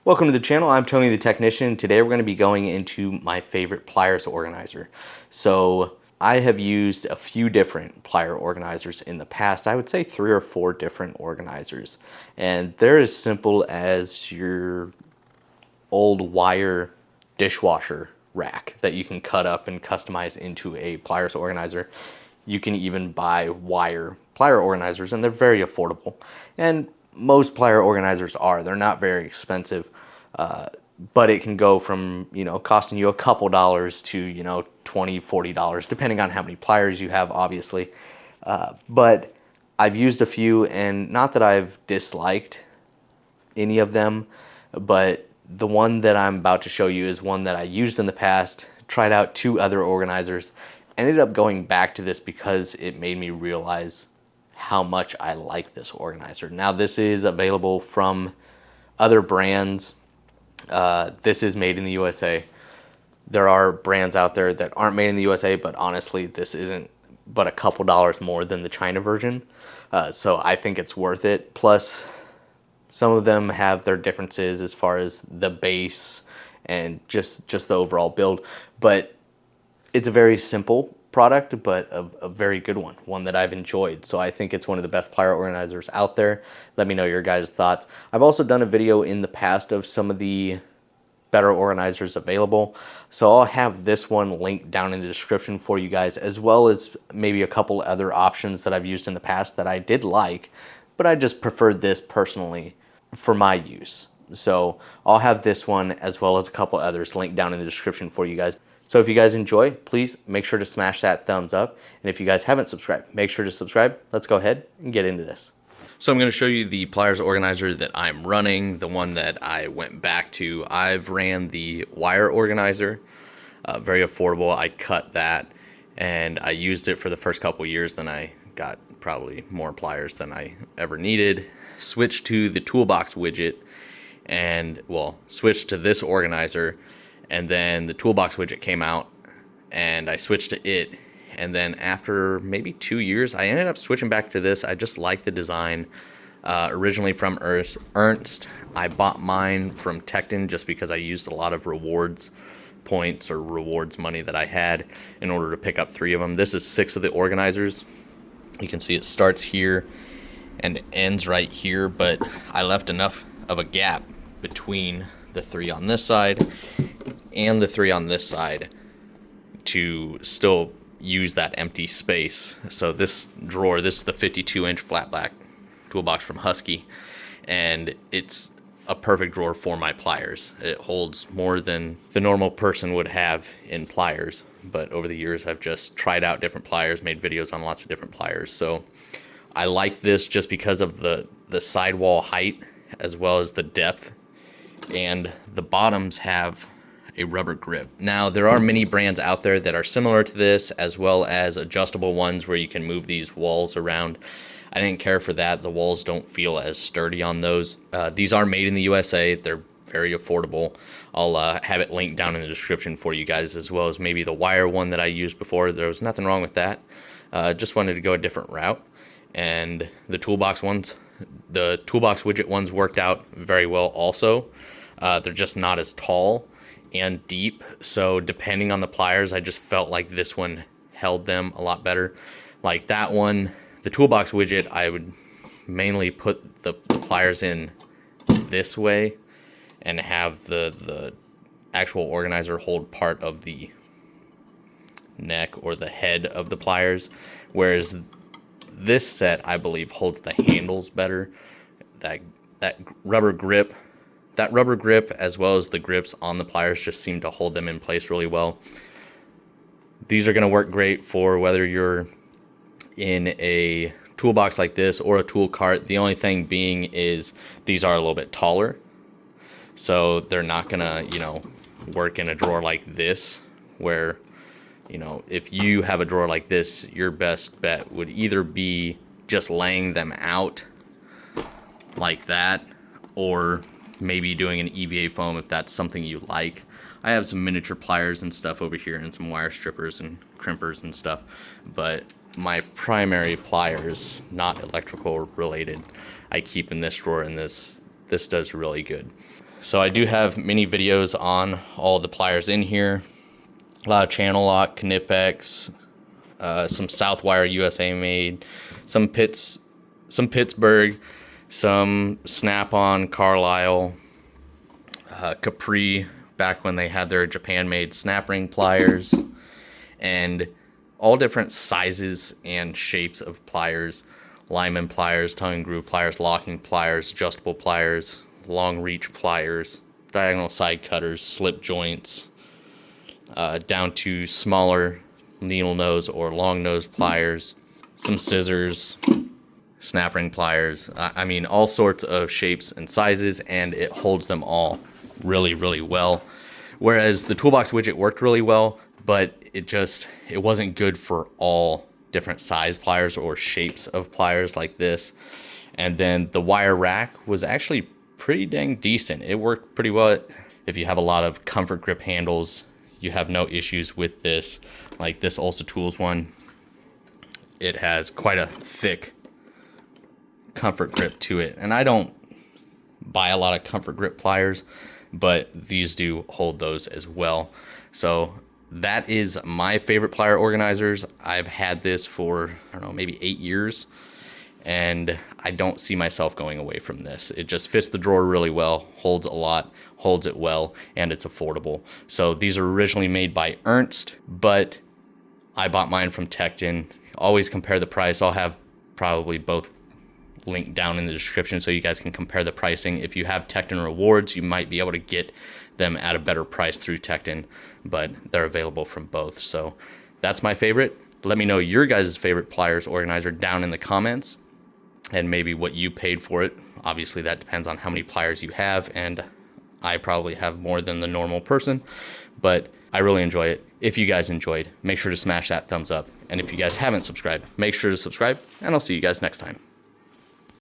Welcome to the channel. I'm Tony the Technician. Today we're going to be going into my favorite pliers organizer. So I have used a few different plier organizers in the past. I would say 3 or 4 different organizers. And they're as simple as your old wire dishwasher rack that you can cut up and customize into a pliers organizer. You can even buy wire plier organizers and they're very affordable. And most plier organizers are. They're not very expensive. But it can go from, costing you a couple dollars to, $20, $40, depending on how many pliers you have, obviously. But I've used a few, and not that I've disliked any of them, but the one that I'm about to show you is one that I used in the past, tried out 2 other organizers, ended up going back to this because it made me realize how much I like this organizer. Now, this is available from other brands. This is made in the USA. There are brands out there that aren't made in the USA, but honestly, this isn't but a couple dollars more than the China version. So I think it's worth it. Plus, some of them have their differences as far as the base and just the overall build. But it's a very simple product, but a very good one that I've enjoyed. So I think it's one of the best plier organizers out there. Let me know your guys' thoughts. I've also done a video in the past of some of the better organizers available, so I'll have this one linked down in the description for you guys, as well as maybe a couple other options that I've used in the past that I did like, but I just preferred this personally for my use. So I'll have this one as well as a couple others linked down in the description for you guys. So if you guys enjoy, please make sure to smash that thumbs up. And if you guys haven't subscribed, make sure to subscribe. Let's go ahead and get into this. So I'm going to show you the pliers organizer that I'm running, the one that I went back to. I've ran the wire organizer, very affordable. I cut that and I used it for the first couple years. Then I got probably more pliers than I ever needed. Switched to the Toolbox widget and, well, switched to this organizer. And then the Toolbox widget came out and I switched to it. And then after maybe 2 years, I ended up switching back to this. I just like the design. Originally from Ernst. I bought mine from Tekton just because I used a lot of rewards points or rewards money that I had in order to pick up 3 of them. This is 6 of the organizers. You can see it starts here and ends right here, but I left enough of a gap between the 3 on this side and the 3 on this side to still use that empty space. So this drawer, this is the 52-inch flat black toolbox from Husky, and it's a perfect drawer for my pliers. It holds more than the normal person would have in pliers, but over the years I've just tried out different pliers, made videos on lots of different pliers. So I like this just because of the sidewall height as well as the depth, and the bottoms have a rubber grip. Now, there are many brands out there that are similar to this, as well as adjustable ones where you can move these walls around. I didn't care for that. The walls don't feel as sturdy on those. These are made in the USA. They're very affordable. I'll have it linked down in the description for you guys, as well as maybe the wire one that I used before. There was nothing wrong with that. Just wanted to go a different route. And the Toolbox ones, the Toolbox widget ones worked out very well also. They're just not as tall and deep, so depending on the pliers, I just felt like this one held them a lot better. Like that one, the Toolbox widget, I would mainly put the pliers in this way and have the actual organizer hold part of the neck or the head of the pliers, whereas this set, I believe, holds the handles better. That rubber grip, as well as the grips on the pliers, just seem to hold them in place really well. These are going to work great for whether you're in a toolbox like this or a tool cart. The only thing being is these are a little bit taller, so they're not going to, work in a drawer like this, where, if you have a drawer like this, your best bet would either be just laying them out like that, or maybe doing an EVA foam if that's something you like. I have some miniature pliers and stuff over here and some wire strippers and crimpers and stuff, but my primary pliers, not electrical related, I keep in this drawer, and this does really good. So I do have many videos on all the pliers in here. A lot of channel lock, Knipex, some Southwire USA made, some Pittsburgh, some Snap-on Carlisle, Capri back when they had their Japan-made snap ring pliers, and all different sizes and shapes of pliers. Lyman pliers, tongue and groove pliers, locking pliers, adjustable pliers, long reach pliers, diagonal side cutters, slip joints, down to smaller needle nose or long nose pliers, some scissors, snap ring pliers. I mean, all sorts of shapes and sizes, and it holds them all really, really well. Whereas the Toolbox widget worked really well, but it wasn't good for all different size pliers or shapes of pliers like this. And then the wire rack was actually pretty dang decent. It worked pretty well. If you have a lot of comfort grip handles, you have no issues with this. Like this Ulsa Tools one, it has quite a thick comfort grip to it. And I don't buy a lot of comfort grip pliers, but these do hold those as well. So that is my favorite plier organizers. I've had this for, I don't know, maybe 8 years, and I don't see myself going away from this. It just fits the drawer really well, holds a lot, holds it well, and it's affordable. So these are originally made by Ernst, but I bought mine from Tekton. Always compare the price. I'll have probably both linked down in the description so you guys can compare the pricing. If you have Tekton rewards, you might be able to get them at a better price through Tekton, but they're available from both. So that's my favorite. Let me know your guys' favorite pliers organizer down in the comments, and maybe what you paid for it. Obviously that depends on how many pliers you have, and I probably have more than the normal person, but I really enjoy it. If you guys enjoyed, make sure to smash that thumbs up. And if you guys haven't subscribed, make sure to subscribe, and I'll see you guys next time.